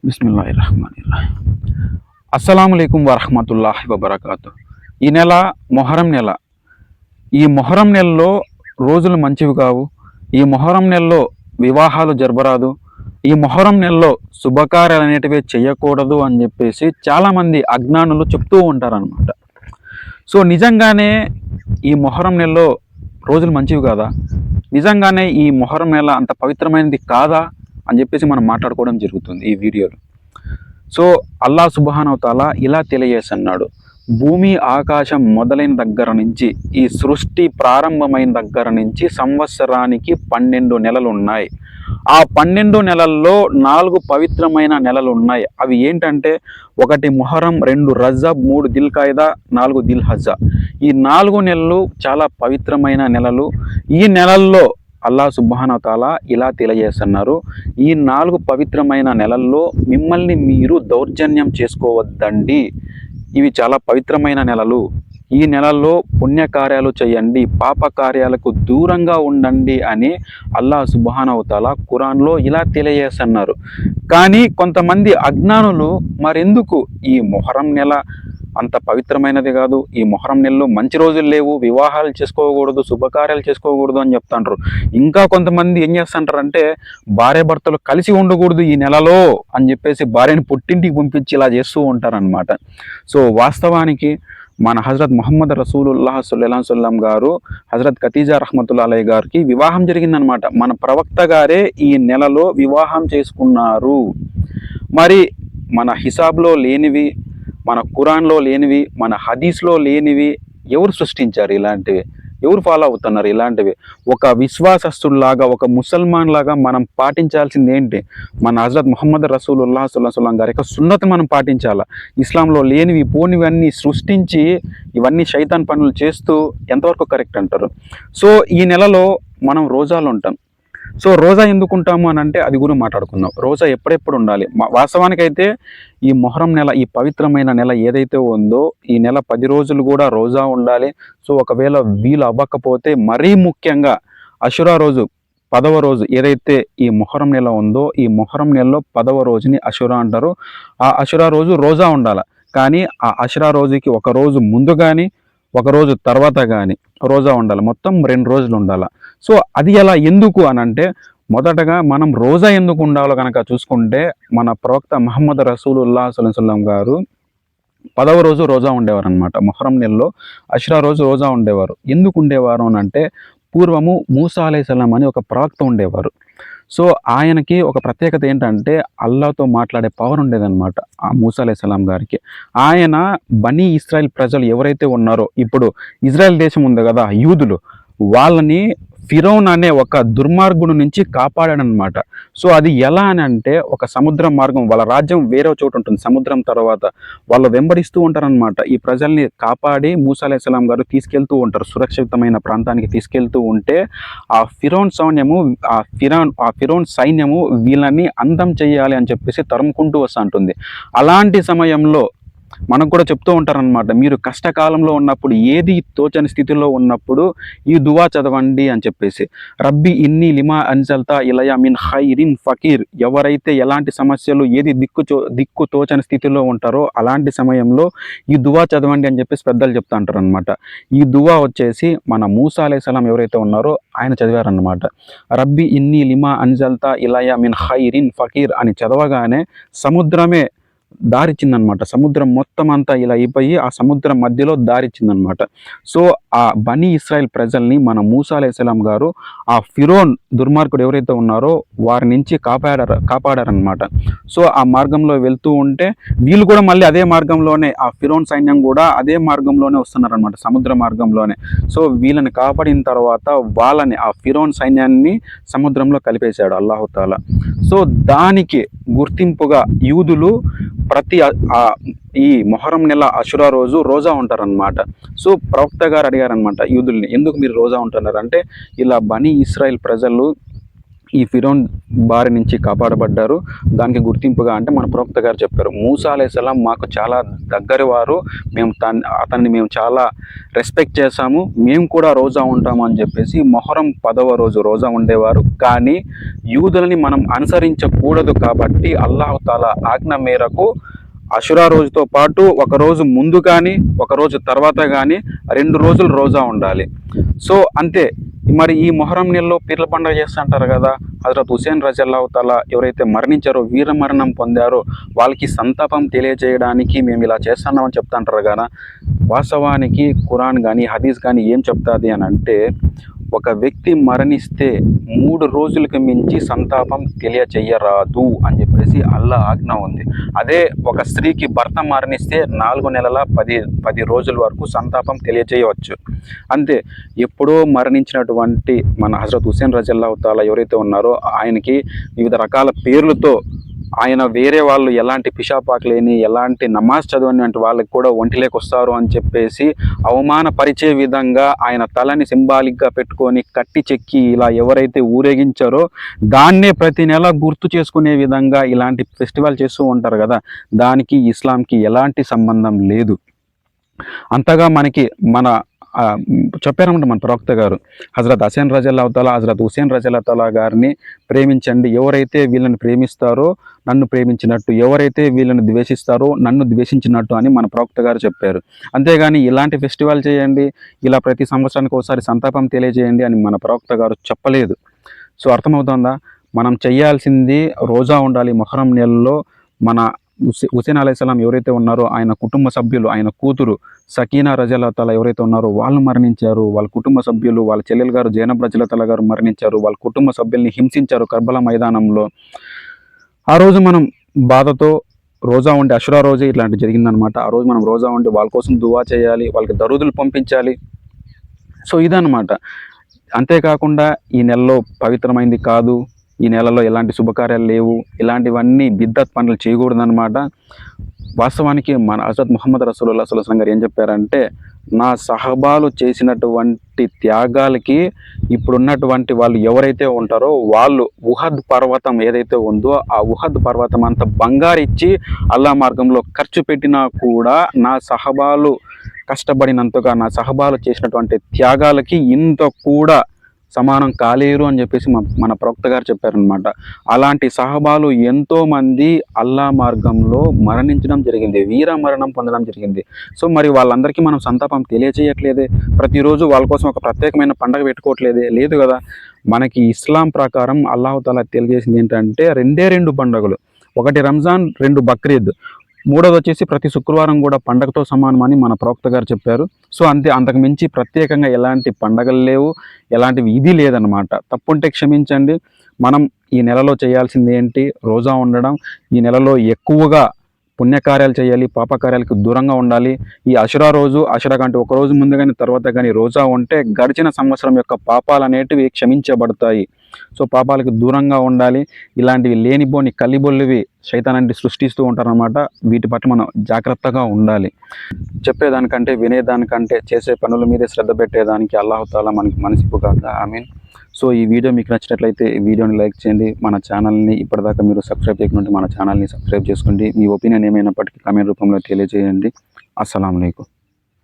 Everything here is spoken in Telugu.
బిస్మిల్లాహిర్రహమానిర్రహీం. అస్సలాముఅలైకుం వరహ్మతుల్లాహి వబరకాతు. ఈ నెల మొహరం నెల. ఈ మొహరం నెలలో రోజులు మంచివి కావు. ఈ మొహరం నెలలో వివాహాలు జరపరాదు. ఈ మొహరం నెలలో శుభకార్యాలు అనేటివి చేయకూడదు అని చెప్పేసి చాలామంది అజ్ఞానులు చెప్తూ ఉంటారనమాట. సో నిజంగానే ఈ మొహరం నెలలో రోజులు మంచివి కాదా? నిజంగానే ఈ మొహరం నెల అంత పవిత్రమైనది కాదా అని చెప్పేసి మనం మాట్లాడుకోవడం జరుగుతుంది ఈ వీడియోలో. సో అల్లాహ్ సుబ్హానహు తఆలా ఇలా తెలియజేస్తున్నాడు, భూమి ఆకాశం మొదలైన దగ్గర నుంచి, ఈ సృష్టి ప్రారంభమైన దగ్గర నుంచి సంవత్సరానికి 12 నెలలు ఉన్నాయి. ఆ 12 నెలల్లో 4 పవిత్రమైన నెలలు ఉన్నాయి. అవి ఏంటంటే 1 మొహరం, 2 రజబ్, 3 దిల్ఖాయిదా, 4 దిల్హజ్జా. ఈ 4 నెలలు చాలా పవిత్రమైన నెలలు. ఈ నెలల్లో అల్లాహ్ సుబ్హానహు తఆలా ఇలా తెలియజేస్తున్నారు, ఈ 4 పవిత్రమైన నెలల్లో మిమ్మల్ని మీరు దౌర్జన్యం చేసుకోవద్దండి. ఇవి చాలా పవిత్రమైన నెలలు. ఈ నెలల్లో పుణ్యకార్యాలు చేయండి, పాప కార్యాలకు దూరంగా ఉండండి అని అల్లాహ్ సుబ్హానహు తఆలా ఖురాన్లో ఇలా తెలియజేస్తున్నారు. కానీ కొంతమంది అజ్ఞానులు మరెందుకు ఈ మొహరం నెల అంత పవిత్రమైనది కాదు, ఈ మొహరం నెలలో మంచి రోజులు లేవు, వివాహాలు చేసుకోకూడదు, శుభకార్యాలు చేసుకోకూడదు అని చెప్తాంటారు. ఇంకా కొంతమంది ఏం చేస్తుంటారంటే భార్య భర్తలు కలిసి ఉండకూడదు ఈ నెలలో అని చెప్పేసి భార్యని పుట్టింటికి పంపించి ఇలా చేస్తూ ఉంటారనమాట. సో వాస్తవానికి మన హజరత్ ముహమ్మద్ రసూలుల్లాహ్ సల్లల్లాహు అలైహి వసల్లం గారు హజరత్ ఖదీజా రహ్మతుల్లాహి అలైహి గారికి వివాహం జరిగిందనమాట. మన ప్రవక్త గారే ఈ నెలలో వివాహం చేసుకున్నారు. మరి మన హిసాబ్లో లేనివి, మన ఖురాన్లో లేనివి, మన హదీస్లో లేనివి ఎవరు సృష్టించారు? ఇలాంటివి ఎవరు ఫాలో అవుతున్నారు? ఇలాంటివి ఒక విశ్వాసస్తుల్లాగా, ఒక ముసల్మాన్ లాగా మనం పాటించాల్సింది ఏంటి? మన హజరత్ ముహమ్మద్ రసూలుల్లాహ్ సల్లల్లాహు అలైహి వసల్లం గారి యొక్క సున్నత్ మనం పాటించాలా. ఇస్లాంలో లేనివి పోనివన్నీ సృష్టించి ఇవన్నీ శైతాన్ పనులు చేస్తూ ఎంతవరకు కరెక్ట్ అంటారు? సో ఈ నెలలో మనం రోజాలు ఉంటాం. సో రోజా ఎందుకు ఉంటాము అని అంటే అది కూడా మాట్లాడుకుందాం. రోజా ఎప్పుడెప్పుడు ఉండాలి? వాస్తవానికైతే ఈ మొహరం నెల, ఈ పవిత్రమైన నెల ఏదైతే ఉందో ఈ నెల 10 రోజులు కూడా రోజా ఉండాలి. సో ఒకవేళ వీలు అవ్వకపోతే మరీ ముఖ్యంగా అషురా రోజు, 10వ రోజు ఏదైతే ఈ మొహరం నెల ఉందో ఈ మొహరం నెలలో 10వ రోజుని అషురా అంటారు. ఆ అషురా రోజు రోజా ఉండాలి. కానీ ఆ అషురా రోజుకి ఒక రోజు ముందు కానీ ఒకరోజు తర్వాత కానీ రోజా ఉండాలి. మొత్తం 2 రోజులు ఉండాలి. సో అది ఎలా, ఎందుకు అని అంటే మొదటగా మనం రోజా ఎందుకు ఉండాలో కనుక చూసుకుంటే మన ప్రవక్త ముహమ్మద్ రసూలుల్లాహ్ సల్లల్లాహు అలైహి వసల్లం గారు 10వ రోజు రోజా ఉండేవారు అనమాట. మొహరం నెలలో అషురా రోజు రోజా ఉండేవారు. ఎందుకు ఉండేవారు అని అంటే పూర్వము మూసా అలైహిస్సలాం అని ఒక ప్రవక్త ఉండేవారు. సో ఆయనకి ఒక ప్రత్యేకత ఏంటంటే అల్లాహ్తో మాట్లాడే పవర్ ఉండేదన్నమాట ఆ మూసా అలైహిస్సలాం గారికి. ఆయన బనీ ఇస్రాయిల్ ప్రజలు ఎవరైతే ఉన్నారో, ఇప్పుడు ఇజ్రాయెల్ దేశం ఉంది కదా, యూదులు, వాళ్ళని ఫిరౌన్ అనే ఒక దుర్మార్గుడు నుంచి కాపాడాడనమాట. సో అది ఎలా అని అంటే ఒక సముద్ర మార్గం, వాళ్ళ రాజ్యం వేరే చోటు ఉంటుంది సముద్రం తర్వాత, వాళ్ళు వెంబడిస్తూ ఉంటారనమాట. ఈ ప్రజల్ని కాపాడి మూసా అలైహిస్సలాం గారు తీసుకెళ్తూ ఉంటారు, సురక్షితమైన ప్రాంతానికి తీసుకెళ్తూ ఉంటే ఆ ఫిరౌన్ సైన్యము ఆ ఫిరౌన్ సైన్యము వీళ్ళని అంతం చేయాలి అని చెప్పేసి తరుముకుంటూ వస్తూ ఉంటుంది. అలాంటి సమయంలో మనకు కూడా చెప్తూ ఉంటారనమాట, మీరు కష్టకాలంలో ఉన్నప్పుడు, ఏది తోచని స్థితిలో ఉన్నప్పుడు ఈ దువా చదవండి అని చెప్పేసి. రబ్బీ ఇన్ని లిమా అన్జల్తా ఇలయ మిన్ ఖైరిన్ ఫకీర్. ఎవరైతే ఎలాంటి సమస్యలు, ఏది దిక్కు తోచని స్థితిలో ఉంటారో అలాంటి సమయంలో ఈ దువా చదవండి అని చెప్పేసి పెద్దలు చెప్తా ఉంటారు అనమాట. ఈ దువా వచ్చేసి మన మూసా అలైహిస్సలాం ఎవరైతే ఉన్నారో ఆయన చదివారనమాట. రబ్బీ ఇన్ని లిమా అన్జల్తా ఇలయ మిన్ ఖైరిన్ ఫకీర్ అని చదవగానే సముద్రమే దారిచ్చిందనమాట. సముద్రం మొత్తం అంతా ఇలా అయిపోయి ఆ సముద్రం మధ్యలో దారిచ్చిందనమాట. సో ఆ బనీ ఇస్రాయిల్ ప్రజల్ని మన మూసా అలైహిస్సలాం గారు ఆ ఫిరౌన్ దుర్మార్గుడు ఎవరైతే ఉన్నారో వారి నుంచి కాపాడారనమాట. సో ఆ మార్గంలో వెళ్తూ ఉంటే వీళ్ళు కూడా మళ్ళీ అదే మార్గంలోనే, ఆ ఫిరౌన్ సైన్యం కూడా అదే మార్గంలోనే వస్తున్నారనమాట, సముద్ర మార్గంలోనే. సో వీళ్ళని కాపాడిన తర్వాత వాళ్ళని, ఆ ఫిరౌన్ సైన్యాన్ని సముద్రంలో కలిపేశాడు అల్లాహు తాలా. సో దానికి గుర్తింపుగా యూదులు ప్రతి ఈ మొహరం నెల అషురా రోజు రోజా ఉంటారనమాట. సో ప్రవక్త గారు అడిగారనమాట యూదుల్ని, ఎందుకు మీరు రోజా ఉంటున్నారు అంటే ఇలా బనీ ఇస్రాయిల్ ప్రజలు ఈ ఫిరౌన్ బారి నుంచి కాపాడబడ్డారు. దానికి గుర్తింపుగా అంటే మన ప్రవక్త గారు చెప్పారు, మూసా అలైహిస్సలాం మాకు చాలా దగ్గరి వారు, మేము అతన్ని మేము చాలా రెస్పెక్ట్ చేశాము, మేము కూడా రోజా ఉంటాము అని చెప్పేసి మొహరం 10వ రోజు రోజా ఉండేవారు. కానీ యూదులని మనం అనుసరించకూడదు కాబట్టి అల్లాహ్ తాలా ఆజ్ఞ మేరకు అషురా రోజుతో పాటు ఒకరోజు ముందు కానీ ఒకరోజు తర్వాత కానీ 2 రోజులు రోజా ఉండాలి. సో అంతే. మరి ఈ మొహరం నెలలో పీర్ల పండుగ చేస్తుంటారు కదా, హజరత్ హుసేన్ రజల్లాహు తాలా ఎవరైతే మరణించారో, వీర మరణం పొందారో వాళ్ళకి సంతాపం తెలియజేయడానికి మేము ఇలా చేస్తున్నామని చెప్తుంటారు కదా. వాస్తవానికి ఖురాన్ కానీ హదీస్ కానీ ఏం చెప్తాది అని అంటే, ఒక వ్యక్తి మరణిస్తే 3 రోజులకు మించి సంతాపం తెలియచేయరాదు అని చెప్పేసి అల్లా ఆజ్ఞ ఉంది. అదే ఒక స్త్రీకి భర్త మరణిస్తే 4 నెలల 10 రోజుల వరకు సంతాపం తెలియచేయవచ్చు. అంతే. ఎప్పుడో మరణించినటువంటి మన హజరత్ హుసేన్ రజల్లాహు తాలా ఎవరైతే ఉన్నారో ఆయనకి వివిధ రకాల పేర్లతో, ఆయన వేరే వాళ్ళు ఎలాంటి పిషాపాకు లేని ఎలాంటి నమాజ్ చదవని వాళ్ళకి కూడా ఒంటిలోకి వస్తారు అని చెప్పేసి అవమానపరిచే విధంగా ఆయన తలని సింబాలిక్గా పెట్టుకొని కట్టి చెక్కి ఇలా ఎవరైతే ఊరేగించారో దాన్నే ప్రతి నెల గుర్తు చేసుకునే విధంగా ఇలాంటి ఫెస్టివల్ చేస్తూ ఉంటారు కదా, దానికి ఇస్లాంకి ఎలాంటి సంబంధం లేదు. అంతగా మనకి చెప్పారన్నమాట మన ప్రవక్త గారు, హజరత్ హుసేన్ రజల్లాహు తాలా హజరత్ హుసేన్ రజల్లాహు తాలా గారిని ప్రేమించండి, ఎవరైతే వీళ్ళని ప్రేమిస్తారో నన్ను ప్రేమించినట్టు, ఎవరైతే వీళ్ళని ద్వేషిస్తారో నన్ను ద్వేషించినట్టు అని మన ప్రవక్త గారు చెప్పారు. అంతేగాని ఇలాంటి ఫెస్టివల్ చేయండి, ఇలా ప్రతి సంవత్సరానికి ఒకసారి సంతాపం తెలియజేయండి అని మన ప్రవక్త గారు చెప్పలేదు. సో అర్థమవుతుందా? మనం చేయాల్సింది రోజా ఉండాలి మొహరం నెలలో. మన హుసేన్ అలైహిస్సలాం ఎవరైతే ఉన్నారో ఆయన కుటుంబ సభ్యులు, ఆయన కూతురు సకీనా రజల్లాహు తాలా ఎవరైతే ఉన్నారో వాళ్ళు మరణించారు. వాళ్ళ కుటుంబ సభ్యులు, వాళ్ళ చెల్లెలు గారు జైనబ్ రజల్లాహు తాలా గారు మరణించారు. వాళ్ళ కుటుంబ సభ్యుల్ని హింసించారు కర్బలా మైదానంలో. ఆ రోజు మనం బాధతో రోజా ఉండి, అషురా రోజే ఇట్లాంటి జరిగిందనమాట. ఆ రోజు మనం రోజా ఉండి వాళ్ళ కోసం దువా చేయాలి, వాళ్ళకి దరూదులు పంపించాలి. సో ఇదన్నమాట. అంతేకాకుండా ఈ నెలలో పవిత్రమైంది కాదు, ఈ నెలలో ఎలాంటి శుభకార్యాలు లేవు, ఇలాంటివన్నీ బిద్దత్ పనులు చేయకూడదన్నమాట. వాస్తవానికి మన హజరత్ ముహమ్మద్ రసూలుల్లాహి స్వల్లల్లాహు అలైహి వసల్లం గారు ఏం చెప్పారంటే, నా సహబాలు చేసినటువంటి త్యాగాలకి ఇప్పుడున్నటువంటి వాళ్ళు ఎవరైతే ఉంటారో వాళ్ళు ఉహద్ పర్వతం ఏదైతే ఉందో ఆ ఉహద్ పర్వతం అంత బంగారిచ్చి అల్లా మార్గంలో ఖర్చు పెట్టినా కూడా నా సహబాలు కష్టపడినంతగా, నా సహబాలు చేసినటువంటి త్యాగాలకి ఇంత కూడా సమానం కాలేరు అని చెప్పేసి మన ప్రవక్త గారు చెప్పారనమాట. అలాంటి సహబాలు ఎంతోమంది అల్లా మార్గంలో మరణించడం జరిగింది, వీర మరణం పొందడం జరిగింది. సో మరి వాళ్ళందరికీ మనం సంతాపం తెలియచేయట్లేదే, ప్రతిరోజు వాళ్ళ కోసం ఒక ప్రత్యేకమైన పండగ పెట్టుకోవట్లేదే, లేదు కదా. మనకి ఇస్లాం ప్రకారం అల్లాహ్ తాలా తెలియజేసింది ఏంటంటే 2 పండుగలు, ఒకటి రంజాన్, 2 బక్రీద్, మూడోది వచ్చేసి ప్రతి శుక్రవారం కూడా పండగతో సమానమని మన ప్రవక్త గారు చెప్పారు. సో అంతే, అంతకు మించి ప్రత్యేకంగా ఎలాంటి పండగలు లేవు, ఎలాంటివి ఇది లేదనమాట. తప్పుంటే క్షమించండి. మనం ఈ నెలలో చేయాల్సింది ఏంటి, రోజా ఉండడం. ఈ నెలలో ఎక్కువగా పుణ్యకార్యాలు చేయాలి, పాపకార్యాలకు దూరంగా ఉండాలి. ఈ అషురా రోజు, అషురా కంటే ఒక రోజు ముందు కానీ తర్వాత కానీ రోజా ఉంటే గడిచిన సంవత్సరం యొక్క పాపాలు అనేటివి క్షమించబడతాయి. సో పాపాలకు దూరంగా ఉండాలి. ఇలాంటివి లేనిపోని కల్లిబొల్లివి శైతానాన్ని సృష్టిస్తూ ఉంటారనమాట. వీటి పట్ల మనం జాగ్రత్తగా ఉండాలి. చెప్పేదానికంటే వినేదానికంటే చేసే పనుల మీదే శ్రద్ధ పెట్టేదానికి అల్లాహ్ తాలా మనకి మనసిప్పుగాక. ఆమీన్. సో ఈ వీడియో మీకు నచ్చినట్లయితే ఈ వీడియోని లైక్ చేయండి. మన ఛానల్ని ఇప్పటిదాకా మీరు సబ్స్క్రైబ్ చేయకుంటే మన ఛానల్ని సబ్స్క్రైబ్ చేసుకోండి. మీ ఒపీనియన్ ఏమైనప్పటికీ కామెంట్ రూపంలో తెలియజేయండి. అస్సలాము అలైకుం.